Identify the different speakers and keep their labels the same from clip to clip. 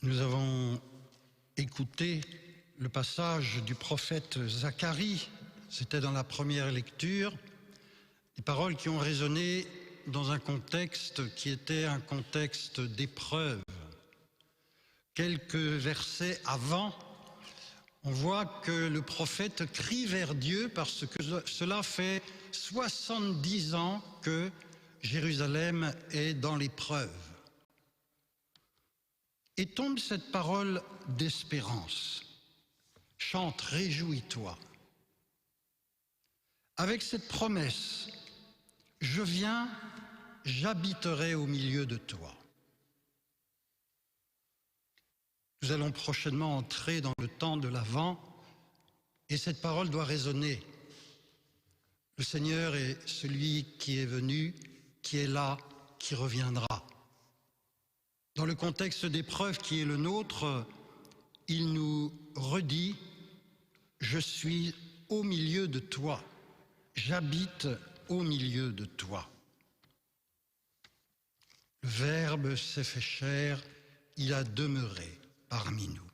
Speaker 1: Nous avons écouté le passage du prophète Zacharie, c'était dans la première lecture, des paroles qui ont résonné dans un contexte qui était un contexte d'épreuve. Quelques versets avant, on voit que le prophète crie vers Dieu parce que cela fait 70 ans que Jérusalem est dans l'épreuve. Et tombe cette parole d'espérance. Chante, réjouis-toi. Avec cette promesse, je viens, j'habiterai au milieu de toi. Nous allons prochainement entrer dans le temps de l'Avent et cette parole doit résonner. Le Seigneur est celui qui est venu, qui est là, qui reviendra. Dans le contexte d'épreuve qui est le nôtre, il nous redit « Je suis au milieu de toi, j'habite au milieu de toi ». Le Verbe s'est fait chair, il a demeuré parmi nous.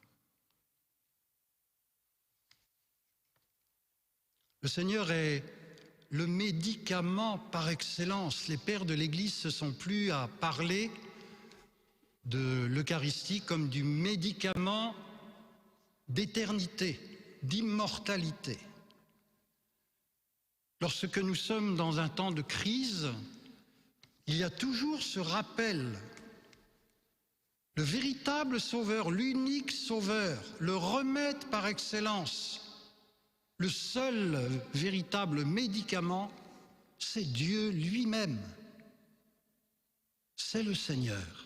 Speaker 1: Le Seigneur est le médicament par excellence. Les pères de l'Église se sont plu à parler de l'Eucharistie comme du médicament d'éternité, d'immortalité. Lorsque nous sommes dans un temps de crise, il y a toujours ce rappel. Le véritable sauveur, l'unique sauveur, le remède par excellence, le seul véritable médicament, c'est Dieu lui-même. C'est le Seigneur.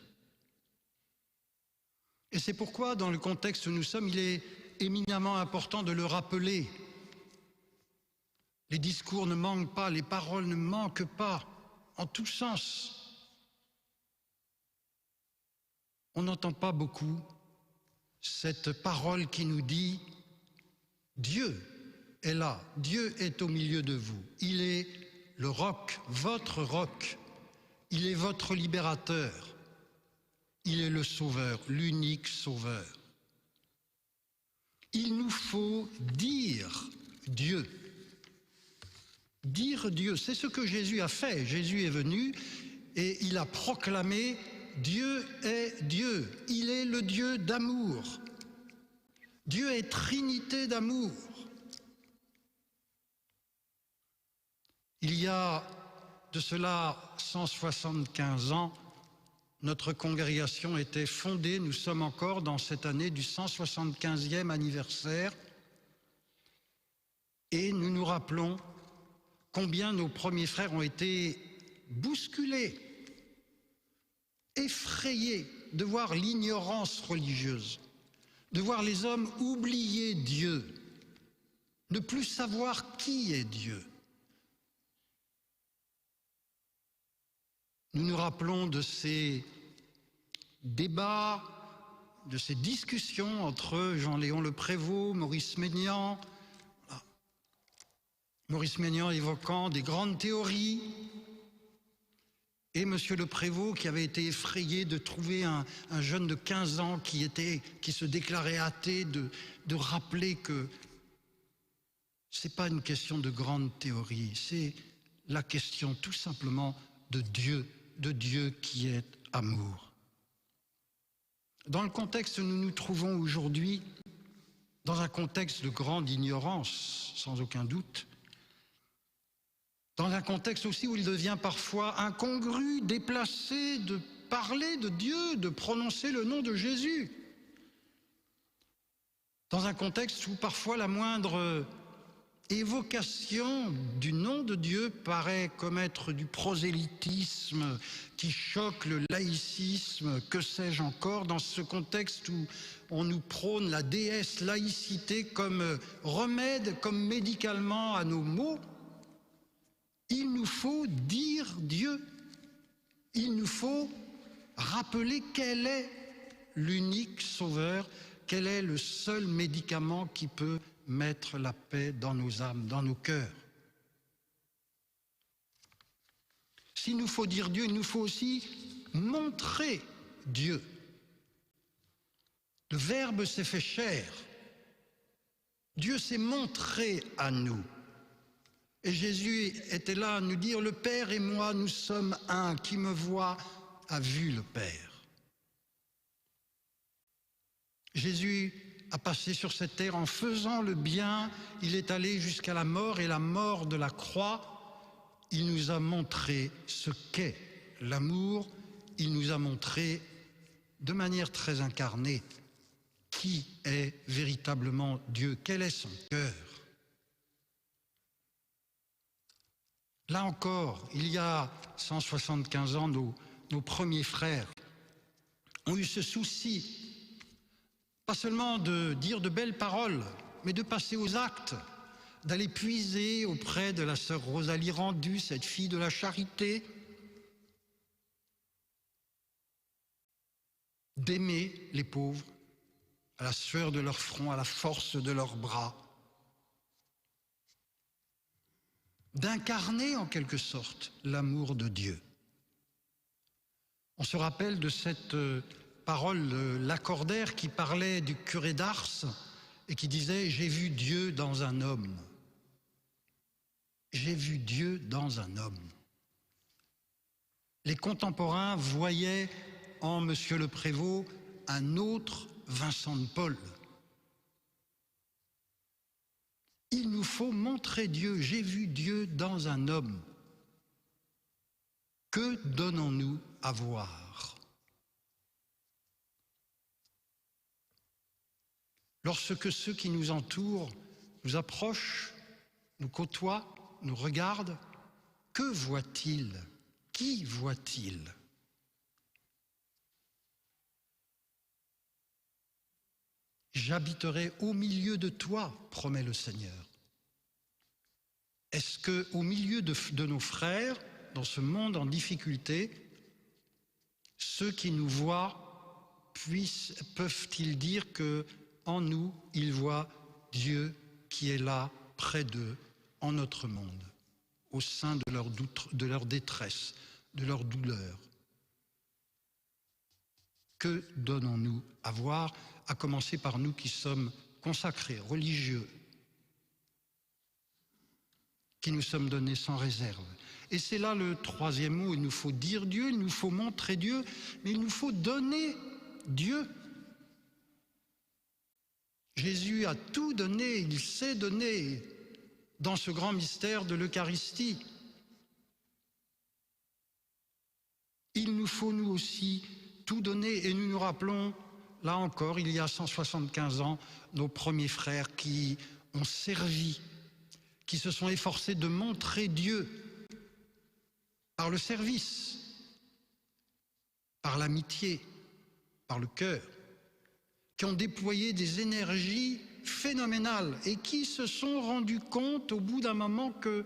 Speaker 1: Et c'est pourquoi, dans le contexte où nous sommes, il est éminemment important de le rappeler. Les discours ne manquent pas, les paroles ne manquent pas, en tous sens. On n'entend pas beaucoup cette parole qui nous dit « Dieu est là, Dieu est au milieu de vous, il est le roc, votre roc, il est votre libérateur. » Il est le sauveur, l'unique sauveur. Il nous faut dire Dieu. Dire Dieu, c'est ce que Jésus a fait. Jésus est venu et il a proclamé Dieu est Dieu. Il est le Dieu d'amour. Dieu est Trinité d'amour. Il y a de cela 175 ans, notre congrégation était fondée, nous sommes encore dans cette année du 175e anniversaire et nous nous rappelons combien nos premiers frères ont été bousculés, effrayés de voir l'ignorance religieuse, de voir les hommes oublier Dieu, ne plus savoir qui est Dieu. Nous nous rappelons de ces débats, de ces discussions entre Jean-Léon Le Prévost, Maurice Maignan. Maurice Maignan évoquant des grandes théories et Monsieur Le Prévost qui avait été effrayé de trouver un jeune de 15 ans qui se déclarait athée, de rappeler que ce n'est pas une question de grande théorie, c'est la question tout simplement de Dieu qui est amour. Dans le contexte où nous nous trouvons aujourd'hui, dans un contexte de grande ignorance, sans aucun doute, dans un contexte aussi où il devient parfois incongru, déplacé de parler de Dieu, de prononcer le nom de Jésus, dans un contexte où parfois la moindre évocation du nom de Dieu paraît commettre du prosélytisme qui choque le laïcisme, que sais-je encore, dans ce contexte où on nous prône la déesse laïcité comme remède, comme médicalement à nos maux, il nous faut dire Dieu, il nous faut rappeler quel est l'unique sauveur, quel est le seul médicament qui peut mettre la paix dans nos âmes, dans nos cœurs. S'il nous faut dire Dieu, il nous faut aussi montrer Dieu. Le Verbe s'est fait chair. Dieu s'est montré à nous. Et Jésus était là à nous dire, le Père et moi, nous sommes un. Qui me voit a vu le Père. Jésus a passé sur cette terre en faisant le bien. Il est allé jusqu'à la mort, et la mort de la croix, il nous a montré ce qu'est l'amour. Il nous a montré de manière très incarnée qui est véritablement Dieu, quel est son cœur. Là encore, il y a 175 ans, nos premiers frères ont eu ce souci, pas seulement de dire de belles paroles, mais de passer aux actes, d'aller puiser auprès de la sœur Rosalie Rendu, cette fille de la charité, d'aimer les pauvres, à la sueur de leur front, à la force de leurs bras, d'incarner en quelque sorte l'amour de Dieu. On se rappelle de cette parole de Lacordaire qui parlait du curé d'Ars et qui disait « J'ai vu Dieu dans un homme ». J'ai vu Dieu dans un homme. Les contemporains voyaient en Monsieur le Prévost un autre Vincent de Paul. Il nous faut montrer Dieu. J'ai vu Dieu dans un homme. Que donnons-nous à voir? Lorsque ceux qui nous entourent nous approchent, nous côtoient, nous regardent, que voient-ils? Qui voient-ils? J'habiterai au milieu de toi, promet le Seigneur. Est-ce qu'au milieu de nos frères, dans ce monde en difficulté, ceux qui nous voient peuvent-ils dire qu'en nous, ils voient Dieu qui est là, près d'eux, en notre monde, au sein de leur détresse, de leur douleur? Que donnons-nous à voir, à commencer par nous qui sommes consacrés, religieux, qui nous sommes donnés sans réserve? Et c'est là le troisième mot, il nous faut dire Dieu, il nous faut montrer Dieu, mais il nous faut donner Dieu. Jésus a tout donné, il s'est donné dans ce grand mystère de l'Eucharistie. Il nous faut nous aussi tout donner, et nous nous rappelons, là encore, il y a 175 ans, nos premiers frères qui ont servi, qui se sont efforcés de montrer Dieu par le service, par l'amitié, par le cœur, qui ont déployé des énergies phénoménales et qui se sont rendus compte au bout d'un moment que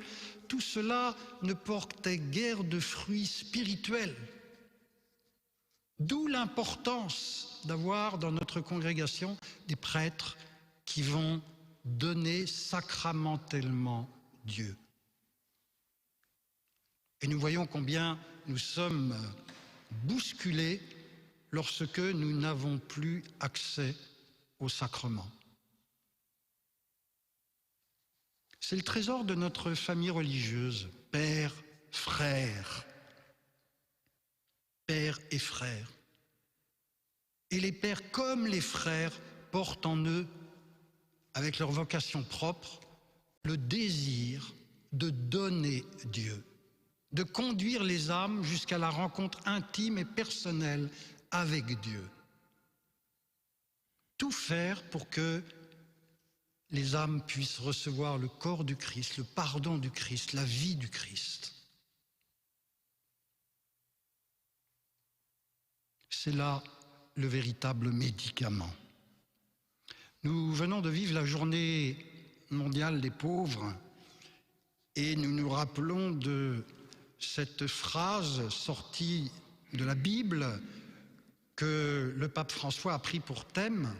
Speaker 1: tout cela ne portait guère de fruits spirituels. D'où l'importance d'avoir dans notre congrégation des prêtres qui vont donner sacramentellement Dieu. Et nous voyons combien nous sommes bousculés lorsque nous n'avons plus accès au sacrement. C'est le trésor de notre famille religieuse, père, frère, père et frère. Et les pères comme les frères portent en eux, avec leur vocation propre, le désir de donner Dieu, de conduire les âmes jusqu'à la rencontre intime et personnelle avec Dieu. Tout faire pour que les âmes puissent recevoir le corps du Christ, le pardon du Christ, la vie du Christ. C'est là le véritable médicament. Nous venons de vivre la journée mondiale des pauvres et nous nous rappelons de cette phrase sortie de la Bible que le pape François a pris pour thème: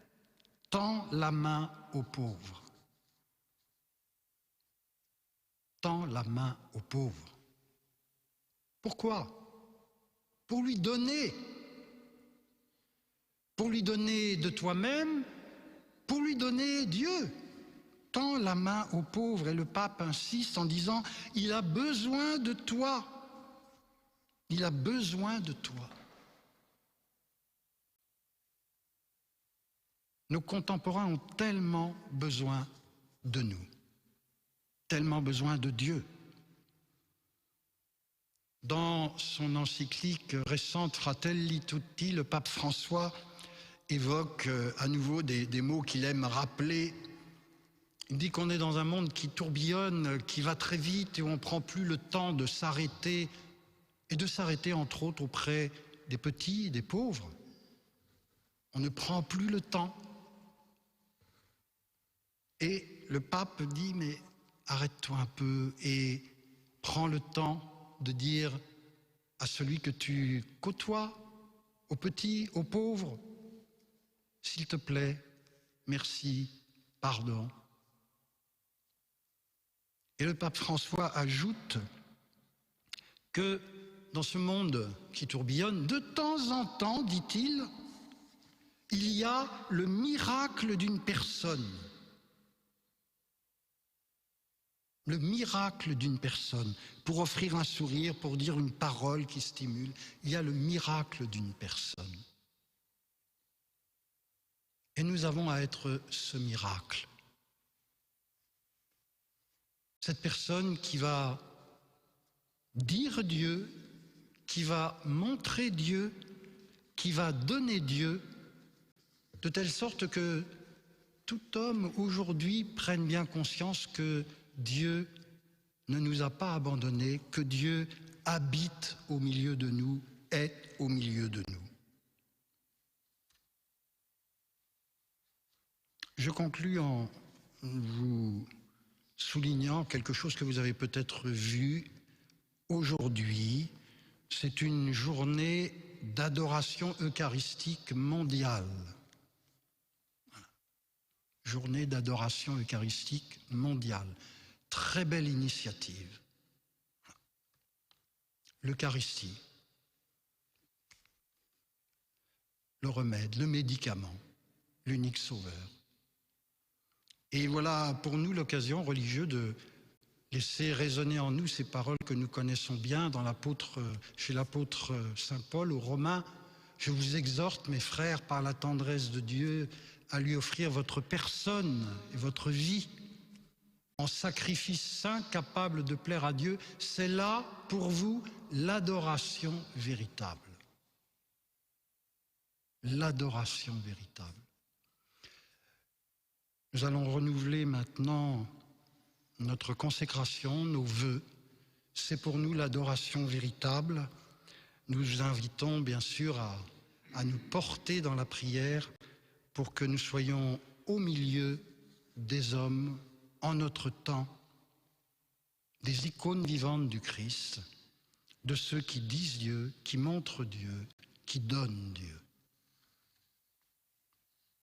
Speaker 1: « Tends la main aux pauvres ». Tends la main aux pauvres. Pourquoi? Pour lui donner. pour lui donner de toi-même, pour lui donner Dieu. Tends la main aux pauvres, et le pape insiste en disant « Il a besoin de toi, il a besoin de toi ». Nos contemporains ont tellement besoin de nous, tellement besoin de Dieu. Dans son encyclique récente Fratelli Tutti, le pape François évoque à nouveau des mots qu'il aime rappeler. Il dit qu'on est dans un monde qui tourbillonne, qui va très vite et où on ne prend plus le temps de s'arrêter, et de s'arrêter entre autres auprès des petits, des pauvres. On ne prend plus le temps. Et le pape dit, mais arrête-toi un peu et prends le temps de dire à celui que tu côtoies, aux petits, aux pauvres, s'il te plaît, merci, pardon. Et le pape François ajoute que dans ce monde qui tourbillonne, de temps en temps, dit-il, il y a le miracle d'une personne. Le miracle d'une personne, pour offrir un sourire, pour dire une parole qui stimule, il y a le miracle d'une personne. Et nous avons à être ce miracle. Cette personne qui va dire Dieu, qui va montrer Dieu, qui va donner Dieu, de telle sorte que tout homme aujourd'hui prenne bien conscience que Dieu ne nous a pas abandonnés, que Dieu habite au milieu de nous, est au milieu de nous. Je conclus en vous soulignant quelque chose que vous avez peut-être vu aujourd'hui. C'est une journée d'adoration eucharistique mondiale. Voilà. Journée d'adoration eucharistique mondiale. Très belle initiative. L'Eucharistie, le remède, le médicament, l'unique sauveur. Et voilà pour nous l'occasion, religieux, de laisser résonner en nous ces paroles que nous connaissons bien chez l'apôtre Saint Paul aux Romains. Je vous exhorte, mes frères, par la tendresse de Dieu, à lui offrir votre personne et votre vie en sacrifice saint, capable de plaire à Dieu. C'est là, pour vous, l'adoration véritable. L'adoration véritable. Nous allons renouveler maintenant notre consécration, nos vœux. C'est pour nous l'adoration véritable. Nous vous invitons bien sûr à nous porter dans la prière pour que nous soyons au milieu des hommes, en notre temps, des icônes vivantes du Christ, de ceux qui disent Dieu, qui montrent Dieu, qui donnent Dieu.